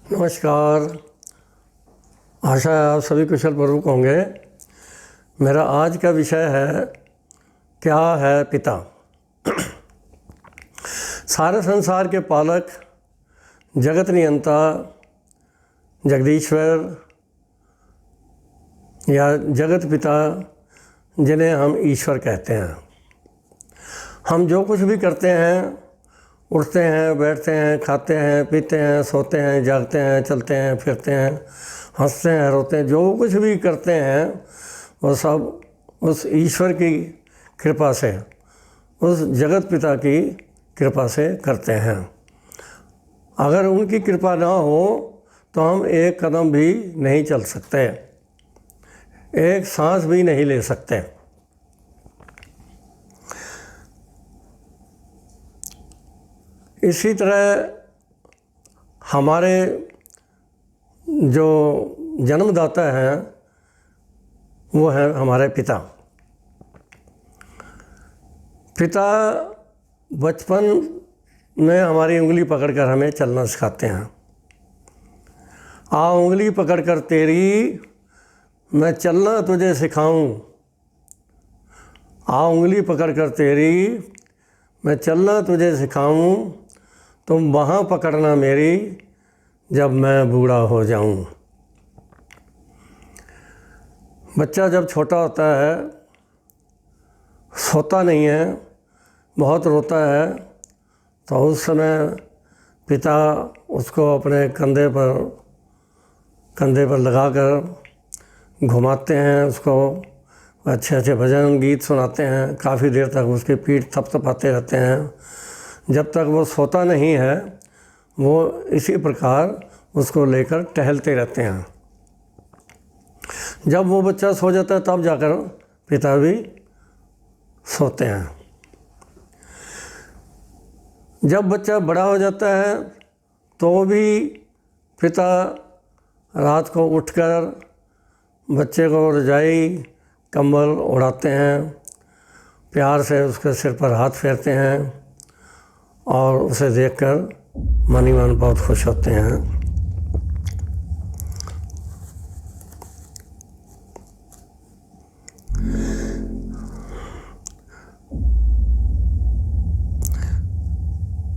नमस्कार। आशा है आप सभी कुशल प्रमुख होंगे। मेरा आज का विषय है क्या है पिता। सारे संसार के पालक, जगत नियंता, जगदीश्वर या जगत पिता, जिन्हें हम ईश्वर कहते हैं। हम जो कुछ भी करते हैं, उठते हैं, बैठते हैं, खाते हैं, पीते हैं, सोते हैं, जागते हैं, चलते हैं, फिरते हैं, हंसते हैं, रोते हैं, जो कुछ भी करते हैं वो सब उस ईश्वर की कृपा से, उस जगत पिता की कृपा से करते हैं। अगर उनकी कृपा ना हो तो हम एक कदम भी नहीं चल सकते, एक सांस भी नहीं ले सकते। इसी तरह हमारे जो जन्मदाता हैं वो है हमारे पिता। पिता बचपन में हमारी उंगली पकड़कर हमें चलना सिखाते हैं। आ उंगली पकड़कर तेरी मैं चलना तुझे सिखाऊं, आ उंगली पकड़कर तेरी मैं चलना तुझे सिखाऊं, तुम वहाँ पकड़ना मेरी जब मैं बूढ़ा हो जाऊं। बच्चा जब छोटा होता है, सोता नहीं है, बहुत रोता है, तो उस समय पिता उसको अपने कंधे पर लगाकर घुमाते हैं, उसको अच्छे अच्छे भजन गीत सुनाते हैं, काफ़ी देर तक उसकी पीठ थपथपाते रहते हैं। जब तक वो सोता नहीं है वो इसी प्रकार उसको लेकर टहलते रहते हैं। जब वो बच्चा सो जाता है तब जाकर पिता भी सोते हैं। जब बच्चा बड़ा हो जाता है तो भी पिता रात को उठकर बच्चे को रजाई कंबल उड़ाते हैं, प्यार से उसके सिर पर हाथ फेरते हैं और उसे देखकर मन ही मन बहुत खुश होते हैं।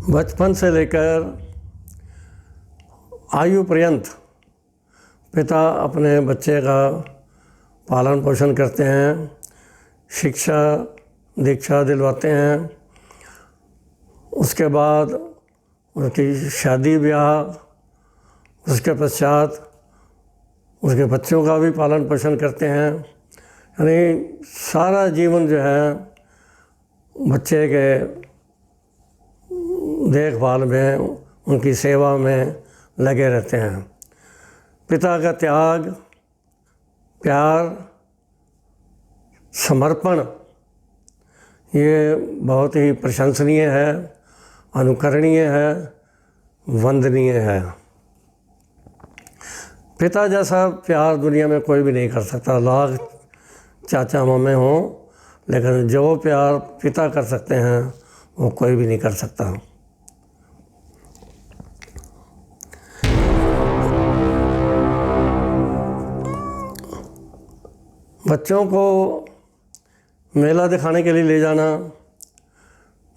बचपन से लेकर आयु पर्यंत पिता अपने बच्चे का पालन पोषण करते हैं, शिक्षा दीक्षा दिलवाते हैं। उसके बाद उनकी शादी ब्याह, उसके पश्चात उसके बच्चों का भी पालन पोषण करते हैं। यानी सारा जीवन जो है बच्चे के देखभाल में, उनकी सेवा में लगे रहते हैं। पिता का त्याग, प्यार, समर्पण ये बहुत ही प्रशंसनीय है, अनुकरणीय है, वंदनीय है। पिता जैसा प्यार दुनिया में कोई भी नहीं कर सकता। लाख चाचा मामे हों, लेकिन जो प्यार पिता कर सकते हैं वो कोई भी नहीं कर सकता। बच्चों को मेला दिखाने के लिए ले जाना,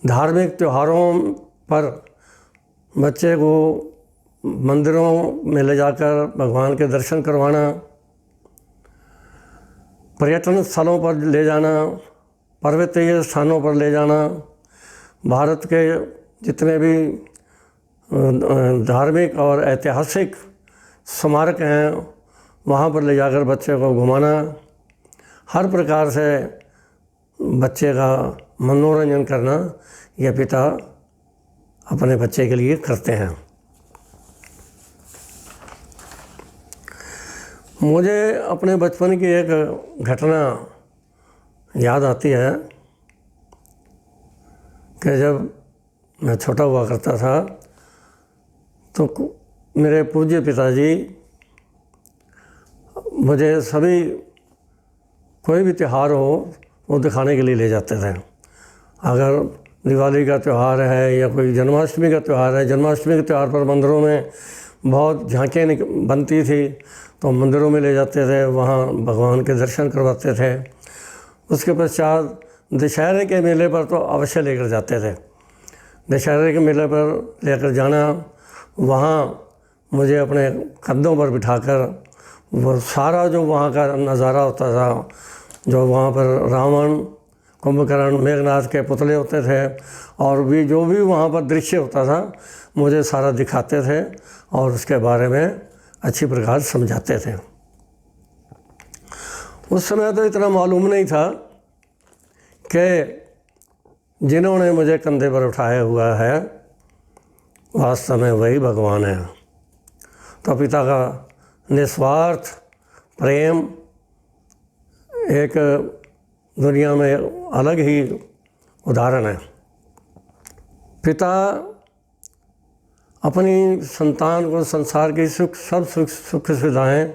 धार्मिक त्योहारों पर बच्चे को मंदिरों में ले जाकर भगवान के दर्शन करवाना, पर्यटन स्थलों पर ले जाना, पर्वतीय स्थानों पर ले जाना, भारत के जितने भी धार्मिक और ऐतिहासिक स्मारक हैं वहाँ पर ले जाकर बच्चे को घुमाना, हर प्रकार से बच्चे का मनोरंजन करना ये पिता अपने बच्चे के लिए करते हैं। मुझे अपने बचपन की एक घटना याद आती है कि जब मैं छोटा हुआ करता था तो मेरे पूज्य पिताजी मुझे सभी कोई भी त्यौहार हो वो दिखाने के लिए ले जाते थे। अगर दिवाली का त्यौहार है या कोई जन्माष्टमी का त्यौहार है, जन्माष्टमी के त्यौहार पर मंदिरों में बहुत झांकियाँ बनती थी तो मंदिरों में ले जाते थे, वहाँ भगवान के दर्शन करवाते थे। उसके पश्चात दशहरे के मेले पर तो अवश्य लेकर जाते थे। दशहरे के मेले पर लेकर जाना, वहाँ मुझे अपने कंधों पर बिठाकर वो सारा जो वहाँ का नज़ारा होता था, जो वहाँ पर रावण, कुंभकर्ण, मेघनाथ के पुतले होते थे और भी जो भी वहाँ पर दृश्य होता था मुझे सारा दिखाते थे और उसके बारे में अच्छी प्रकार समझाते थे। उस समय तो इतना मालूम नहीं था कि जिन्होंने मुझे कंधे पर उठाया हुआ है वास्तव में वही भगवान है। तो पिता का निस्वार्थ प्रेम एक दुनिया में अलग ही उदाहरण है। पिता अपनी संतान को संसार की सब सुख सुविधाएं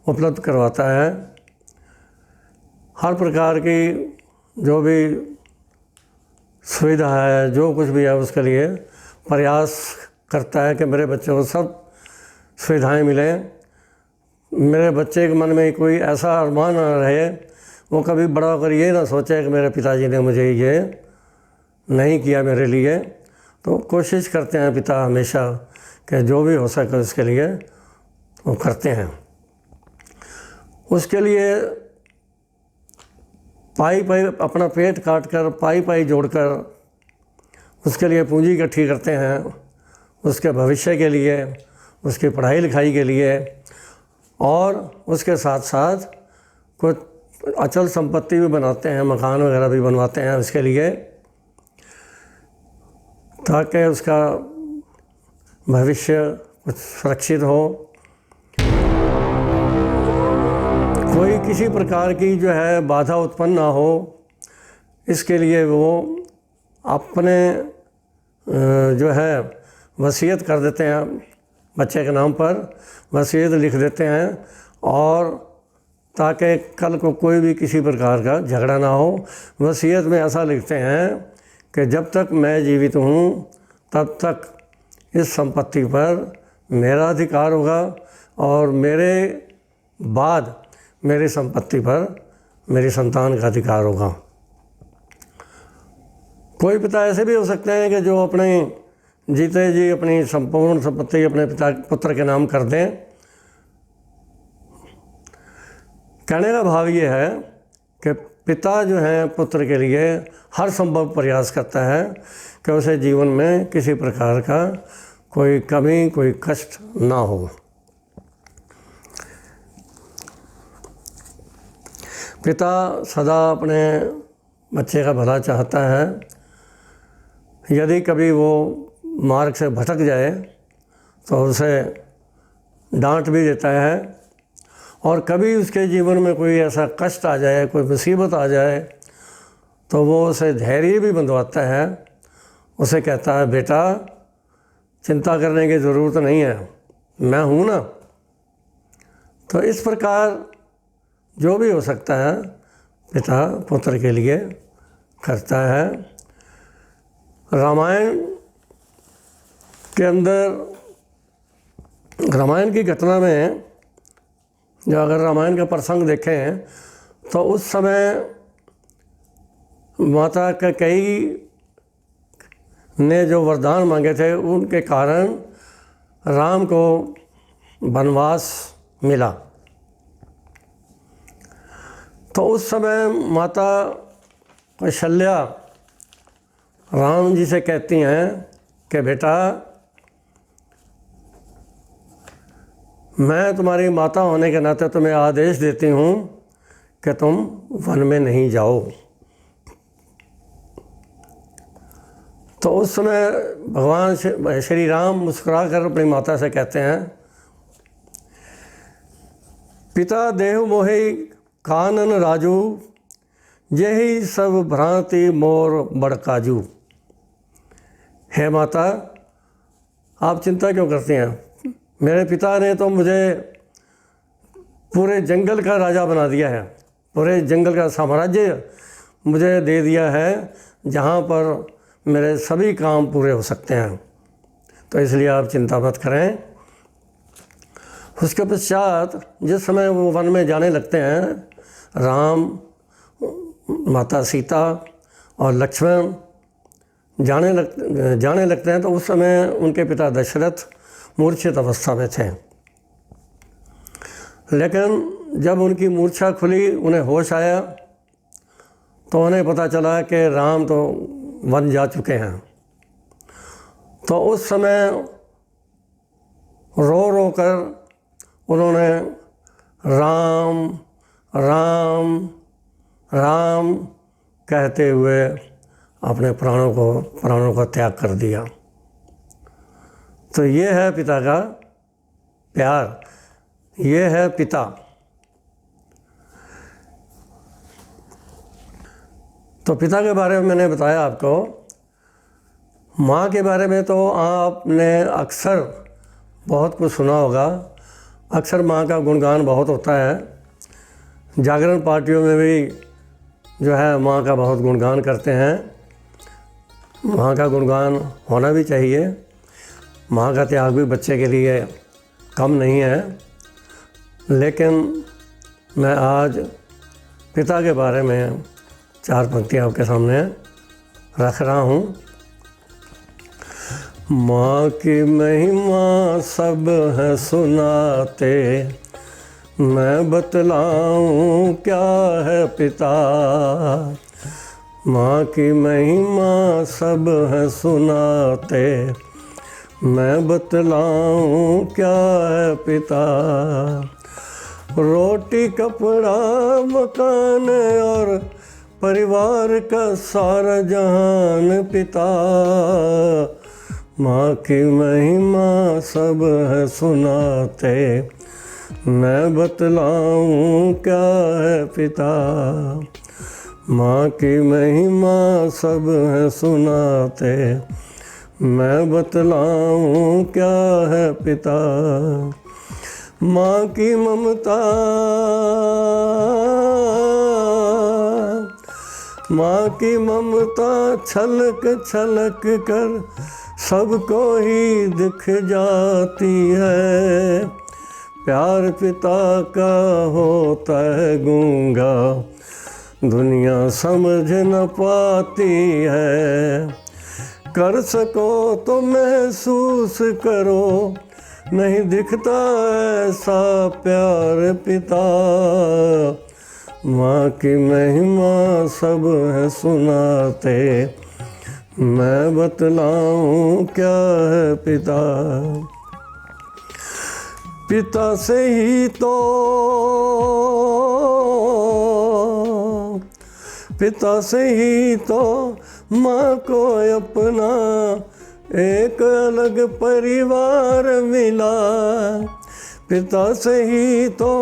उपलब्ध करवाता है। हर प्रकार की जो भी सुविधा है, जो कुछ भी है, उसके लिए प्रयास करता है कि मेरे बच्चों को सब सुविधाएं मिलें। मेरे बच्चे के मन में कोई ऐसा अरमान ना रहे, वो कभी बड़ा होकर ये ना सोचे कि मेरे पिताजी ने मुझे ये नहीं किया मेरे लिए। तो कोशिश करते हैं पिता हमेशा कि जो भी हो सके उसके लिए वो करते हैं। उसके लिए पाई पाई अपना पेट काट कर, पाई पाई जोड़कर उसके लिए पूंजी इकट्ठी करते हैं, उसके भविष्य के लिए, उसकी पढ़ाई लिखाई के लिए, और उसके साथ साथ कुछ अचल संपत्ति भी बनाते हैं, मकान वगैरह भी बनवाते हैं उसके लिए, ताकि उसका भविष्य कुछ सुरक्षित हो। कोई किसी प्रकार की जो है बाधा उत्पन्न ना हो, इसके लिए वो अपने जो है वसीयत कर देते हैं, बच्चे के नाम पर वसीयत लिख देते हैं, और ताकि कल को कोई भी किसी प्रकार का झगड़ा ना हो। वसीयत में ऐसा लिखते हैं कि जब तक मैं जीवित हूँ तब तक इस संपत्ति पर मेरा अधिकार होगा और मेरे बाद मेरी संपत्ति पर मेरी संतान का अधिकार होगा। कोई पिता ऐसे भी हो सकते हैं कि जो अपने जीते जी अपनी संपूर्ण संपत्ति अपने पुत्र के नाम कर दें। कहने का भाव ये है कि पिता जो है पुत्र के लिए हर संभव प्रयास करता है कि उसे जीवन में किसी प्रकार का कोई कमी, कोई कष्ट ना हो। पिता सदा अपने बच्चे का भला चाहता है। यदि कभी वो मार्ग से भटक जाए तो उसे डांट भी देता है, और कभी उसके जीवन में कोई ऐसा कष्ट आ जाए, कोई मुसीबत आ जाए, तो वो उसे धैर्य भी बंधवाता है। उसे कहता है, बेटा चिंता करने की ज़रूरत नहीं है, मैं हूँ ना। तो इस प्रकार जो भी हो सकता है पिता पुत्र के लिए करता है। रामायण के अंदर, रामायण की घटना में जो अगर रामायण का प्रसंग देखें तो उस समय माता कैकेयी ने जो वरदान मांगे थे उनके कारण राम को वनवास मिला। तो उस समय माता कौशल्या राम जी से कहती हैं कि बेटा मैं तुम्हारी माता होने के नाते तुम्हें आदेश देती हूँ कि तुम वन में नहीं जाओ। तो उस समय भगवान श्री राम मुस्कुरा कर अपनी माता से कहते हैं, पिता देहु मोहि कानन राजू, यही सब भ्रांति मोर बड़काजू। हे माता, आप चिंता क्यों करती हैं? मेरे पिता ने तो मुझे पूरे जंगल का राजा बना दिया है, पूरे जंगल का साम्राज्य मुझे दे दिया है, जहाँ पर मेरे सभी काम पूरे हो सकते हैं। तो इसलिए आप चिंता मत करें, उसके पश्चात जिस समय वो वन में जाने लगते हैं, राम, माता सीता और लक्ष्मण जाने लगते हैं, तो उस समय उनके पिता दशरथ मूर्छित अवस्था में थे। लेकिन जब उनकी मूर्छा खुली, उन्हें होश आया, तो उन्हें पता चला कि राम तो वन जा चुके हैं। तो उस समय रो रो कर उन्होंने राम राम राम कहते हुए अपने प्राणों को त्याग कर दिया। तो ये है पिता का प्यार, ये है पिता। तो पिता के बारे में मैंने बताया आपको। माँ के बारे में तो आपने अक्सर बहुत कुछ सुना होगा। अक्सर माँ का गुणगान बहुत होता है। जागरण पार्टियों में भी जो है माँ का बहुत गुणगान करते हैं। माँ का गुणगान होना भी चाहिए। माँ का त्याग भी बच्चे के लिए कम नहीं है। लेकिन मैं आज पिता के बारे में 4 पंक्तियाँ आपके सामने रख रहा हूँ। माँ की महिमा सब है सुनाते, मैं बतलाऊं क्या है पिता। माँ की महिमा सब है सुनाते, मैं बतलाऊं क्या है पिता। रोटी कपड़ा मकान और परिवार का सारा जहान पिता। माँ की महिमा सब है सुनाते, मैं बतलाऊं क्या है पिता। माँ की महिमा सब है सुनाते, मैं बतलाऊं क्या है पिता। माँ की ममता, माँ की ममता छलक छलक कर सबको ही दिख जाती है। प्यार पिता का होता है गूंगा, दुनिया समझ न पाती है। कर सको तो महसूस करो, नहीं दिखता ऐसा प्यार पिता। माँ की महिमा सब है सुनाते, मैं बतलाऊं क्या है पिता। पिता से ही तो, पिता से ही तो माँ को अपना एक अलग परिवार मिला। पिता से ही तो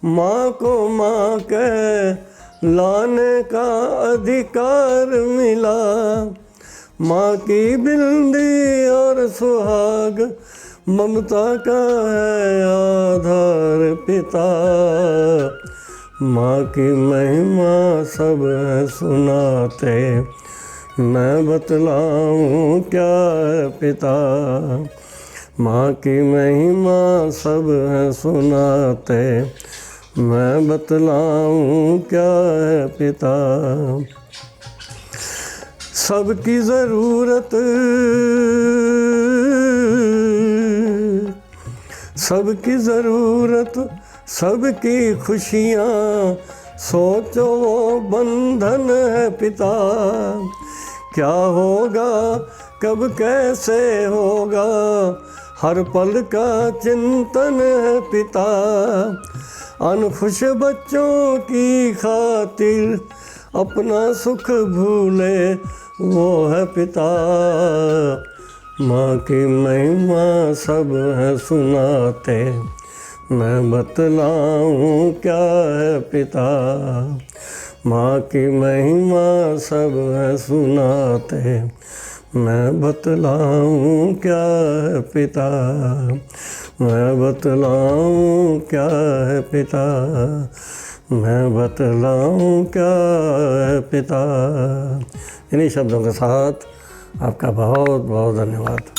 माँ को माँ कह लाने का अधिकार मिला। माँ की बिल्ली और सुहाग ममता का है आधार पिता। माँ की महिमा सब है सुनाते, मैं बतलाऊं क्या है पिता। माँ की महिमा सब है सुनाते, मैं बतलाऊं क्या है पिता। सबकी ज़रूरत, सबकी ज़रूरत, सबकी खुशियाँ सोचो वो बंधन है पिता। क्या होगा कब कैसे होगा, हर पल का चिंतन है पिता। अनखुश बच्चों की खातिर अपना सुख भूले वो है पिता। माँ की महिमा सब है सुनाते, मैं बतलाऊं क्या है पिता। माँ की महिमा सब है सुनाते, मैं बतलाऊं क्या है पिता। मैं बतलाऊं क्या है पिता, मैं बतलाऊं क्या है पिता। इन्हीं शब्दों के साथ आपका बहुत बहुत धन्यवाद।